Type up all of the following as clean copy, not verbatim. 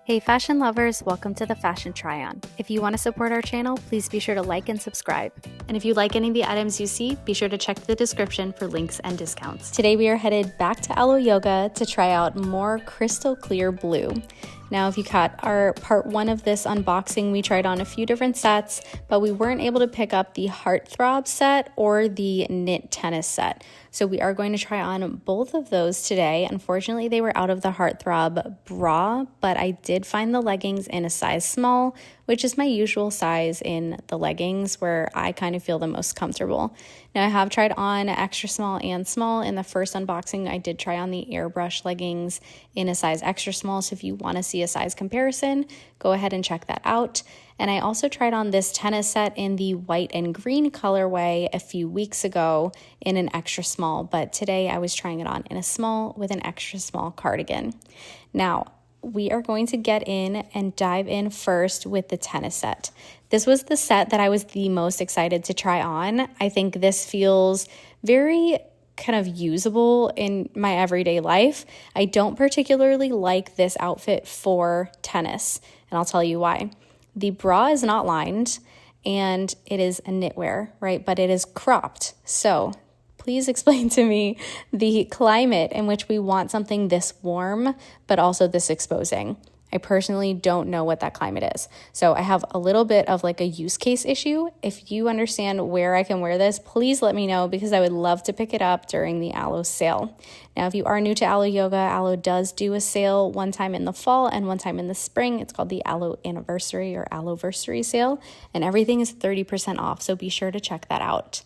Hey fashion lovers, welcome to the Fashion Try-On. If you want to support our channel, please be sure to like and subscribe. And if you like any of the items you see, be sure to check the description for links and discounts. Today we are headed back to Alo Yoga to try out more crystal clear blue. Now, if you caught our part one of this unboxing, we tried on a few different sets, but we weren't able to pick up the Heartthrob set or the knit tennis set. So we are going to try on both of those today. Unfortunately, they were out of the Heartthrob bra, but I did find the leggings in a size small, which is my usual size in the leggings where I kind of feel the most comfortable. Now, I have tried on extra small and small. In the first unboxing, I did try on the airbrush leggings in a size extra small. So if you want to see a size comparison, go ahead and check that out. And I also tried on this tennis set in the white and green colorway a few weeks ago in an extra small, but today I was trying it on in a small with an extra small cardigan. Now, we are going to get in and dive in first with the tennis set. This was the set that I was the most excited to try on. I think this feels very kind of usable in my everyday life. I don't particularly like this outfit for tennis, and I'll tell you why. The bra is not lined and it is a knitwear, right? But it is cropped. So please explain to me the climate in which we want something this warm, but also this exposing. I personally don't know what that climate is. So I have a little bit of like a use case issue. If you understand where I can wear this, please let me know because I would love to pick it up during the Alo sale. Now, if you are new to Alo Yoga, Alo does do a sale one time in the fall and one time in the spring. It's called the Alo Anniversary or Aloversary sale, and everything is 30% off. So be sure to check that out.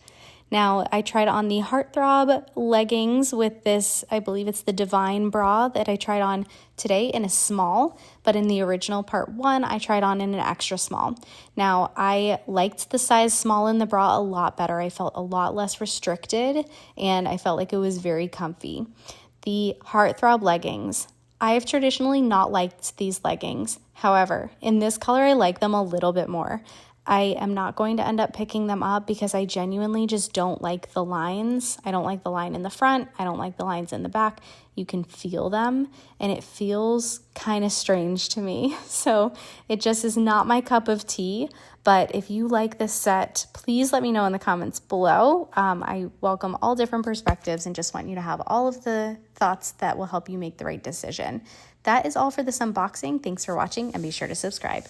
Now, I tried on the Heartthrob leggings with this, I believe it's the Divine bra that I tried on today in a small, but in the original part one, I tried on in an extra small. Now, I liked the size small in the bra a lot better. I felt a lot less restricted, and I felt like it was very comfy. The Heartthrob leggings, I have traditionally not liked these leggings. However, in this color, I like them a little bit more. I am not going to end up picking them up because I genuinely just don't like the lines. I don't like the line in the front. I don't like the lines in the back. You can feel them and it feels kind of strange to me. So it just is not my cup of tea. But if you like this set, please let me know in the comments below. I welcome all different perspectives and just want you to have all of the thoughts that will help you make the right decision. That is all for this unboxing. Thanks for watching and be sure to subscribe.